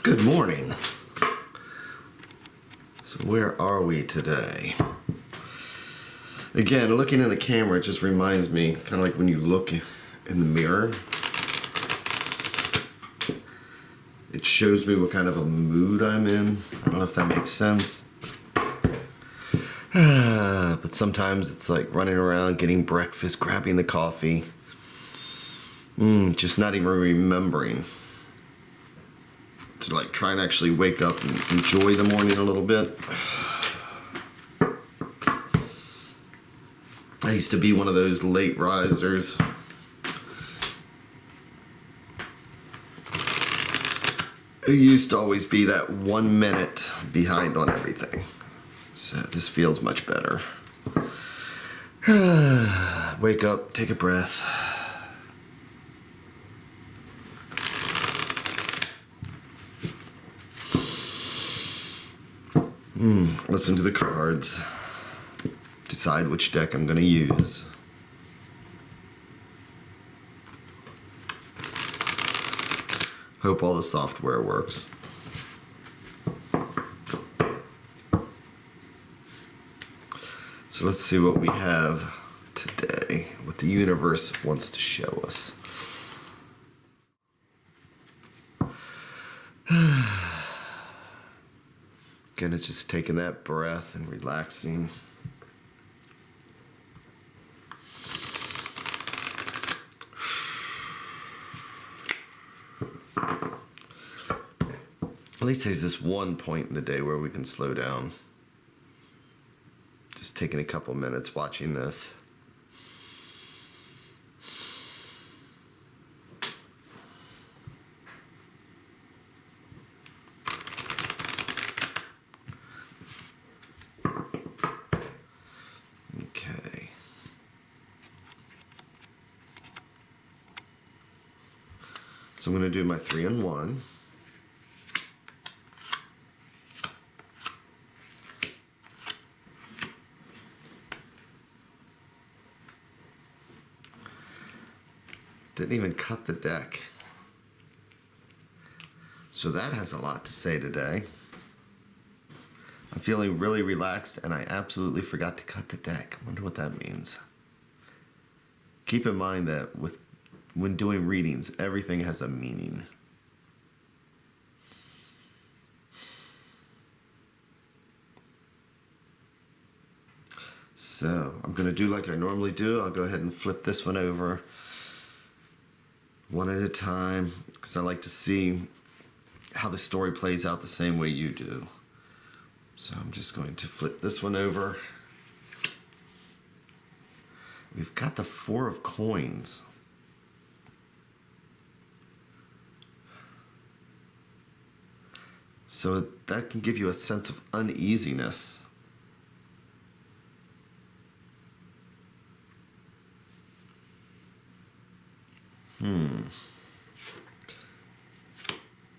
Good morning. So where are we today? Again, looking in the camera, it just reminds me, kind of like when you look in the mirror, it shows me what kind of a mood I'm in. I don't know if that makes sense. But sometimes it's like running around, getting breakfast, grabbing the coffee, just not even remembering to like try and actually wake up and enjoy the morning a little bit. I used to be one of those late risers. Who used to always be that 1 minute behind on everything. So this feels much better. Wake up, take a breath. Listen to the cards. Decide which deck I'm going to use. Hope all the software works. So let's see what we have today, what the universe wants to show us. Again, it's just taking that breath and relaxing. At least there's this one point in the day where we can slow down. Just taking a couple minutes watching this. Okay. So I'm going to do my 3-in-1. Didn't even cut the deck. So that has a lot to say today. I'm feeling really relaxed and I absolutely forgot to cut the deck. Wonder what that means. Keep in mind that when doing readings, everything has a meaning. So I'm going to do like I normally do. I'll go ahead and flip this one over one at a time, because I like to see how the story plays out the same way you do. So I'm just going to flip this one over. We've got the 4 of coins. So that can give you a sense of uneasiness.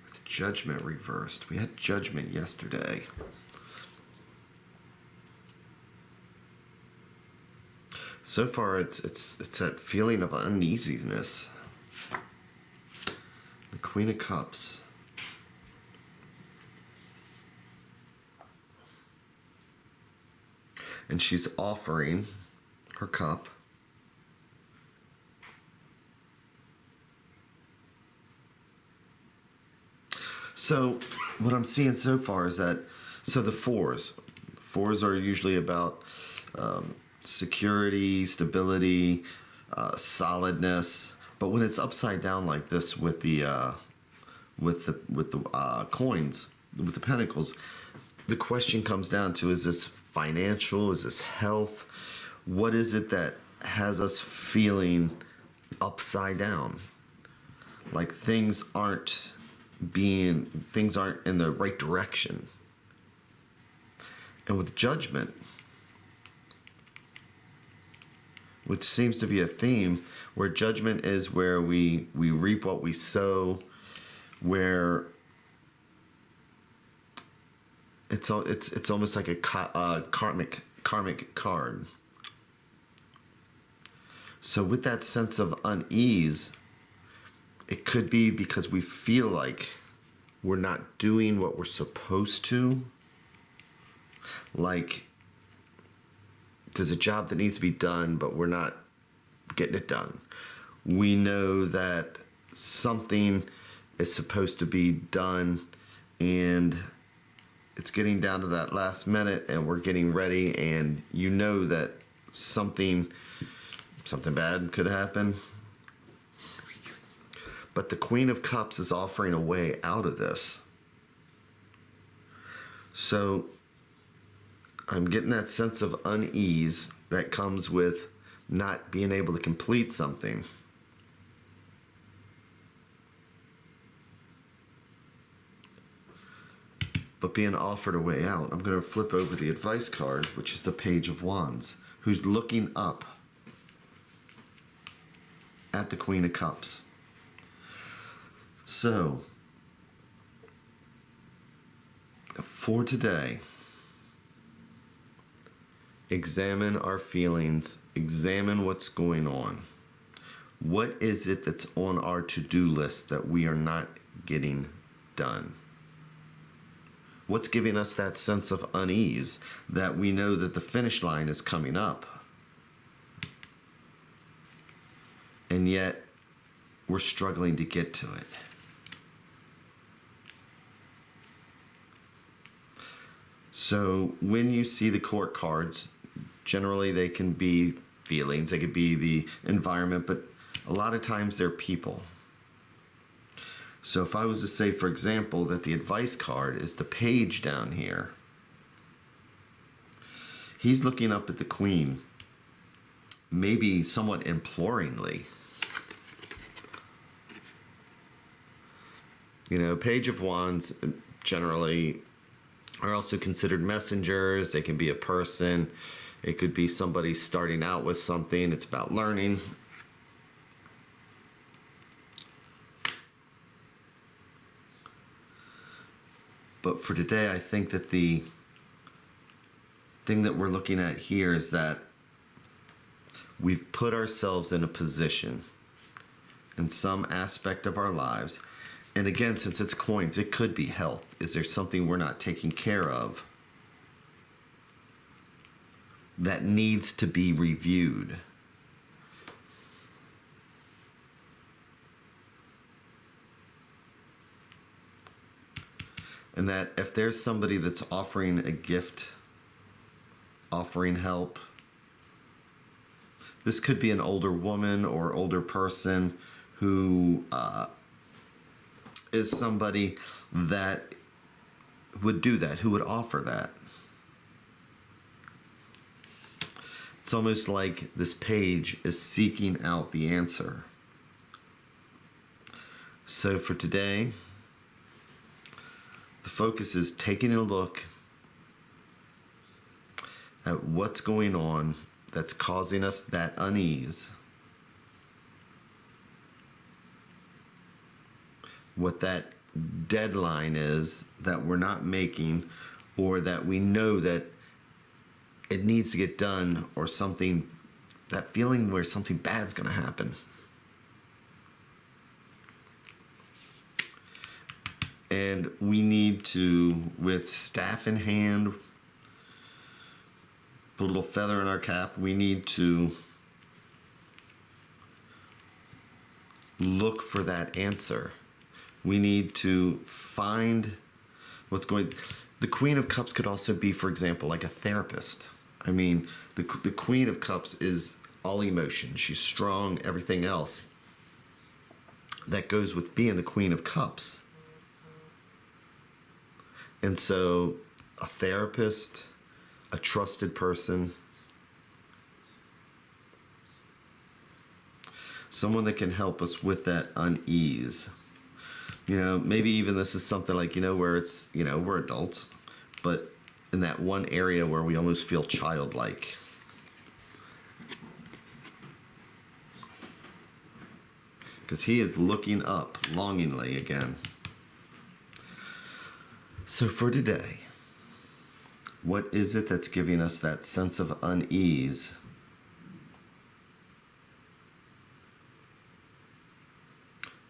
With Judgment reversed. We had Judgment yesterday. So far, it's that feeling of uneasiness. The Queen of Cups. And she's offering her cup. So what I'm seeing so far is that, so the fours are usually about security, stability, solidness. But when it's upside down like this with the coins, with the pentacles, the question comes down to: is this financial? Is this health? What is it that has us feeling upside down? Like things aren't in the right direction. And with Judgment, which seems to be a theme, where judgment is where we reap what we sow, where it's almost like a karmic card. So with that sense of unease, it could be because we feel like we're not doing what we're supposed to. Like, there's a job that needs to be done, but we're not getting it done. We know that something is supposed to be done, and it's getting down to that last minute, and we're getting ready, and you know that something bad could happen. But the Queen of Cups is offering a way out of this. So I'm getting that sense of unease that comes with not being able to complete something. But being offered a way out. I'm going to flip over the advice card, which is the Page of Wands, who's looking up at the Queen of Cups. So, for today, examine our feelings, examine what's going on. What is it that's on our to-do list that we are not getting done? What's giving us that sense of unease that we know that the finish line is coming up? And yet, we're struggling to get to it. So when you see the court cards, generally they can be feelings, they could be the environment, but a lot of times they're people. So if I was to say, for example, that the advice card is the Page down here, he's looking up at the Queen, maybe somewhat imploringly. You know, Page of Wands generally are also considered messengers. They can be a person. It could be somebody starting out with something. It's about learning. But for today, I think that the thing that we're looking at here is that we've put ourselves in a position in some aspect of our lives. And again, since it's coins, it could be health. Is there something we're not taking care of that needs to be reviewed? And that if there's somebody that's offering a gift, offering help, this could be an older woman or older person who is somebody that would do that, who would offer that. It's almost like this Page is seeking out the answer. So for today, the focus is taking a look at what's going on that's causing us that unease. What that deadline is that we're not making, or that we know that it needs to get done, or something, that feeling where something bad's going to happen. And we need to, with staff in hand, put a little feather in our cap, we need to look for that answer. We need to find what's going. The Queen of Cups could also be, for example, like a therapist. I mean, the Queen of Cups is all emotion. She's strong, everything else. That goes with being the Queen of Cups. And so, a therapist, a trusted person, someone that can help us with that unease. You know, maybe even this is something like, where it's, we're adults, but in that one area where we almost feel childlike. Because he is looking up longingly again. So for today, what is it that's giving us that sense of unease?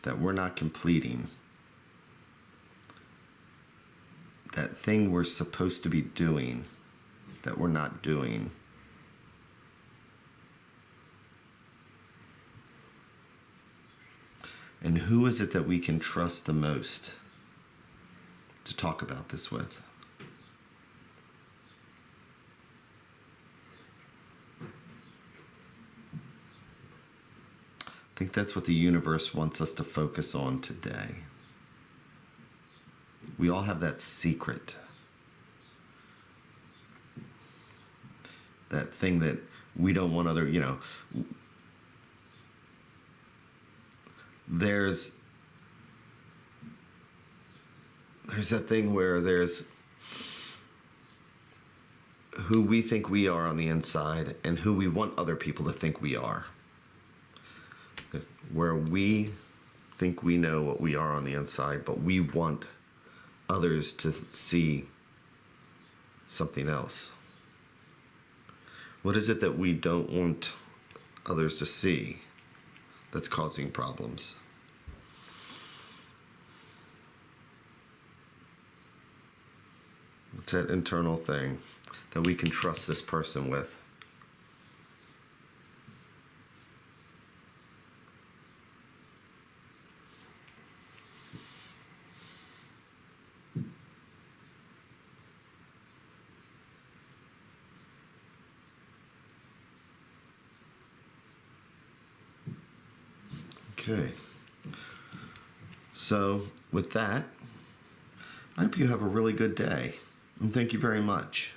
That we're not completing? thing we're supposed to be doing that we're not doing. And who is it that we can trust the most to talk about this with? I think that's what the universe wants us to focus on today. We all have that secret. That thing that we don't want other, there's that thing where there's who we think we are on the inside and who we want other people to think we are. Where we think we know what we are on the inside, but we want others to see something else. What is it that we don't want others to see that's causing problems? What's that internal thing that we can trust this person with? Okay. So, with that, I hope you have a really good day. And thank you very much.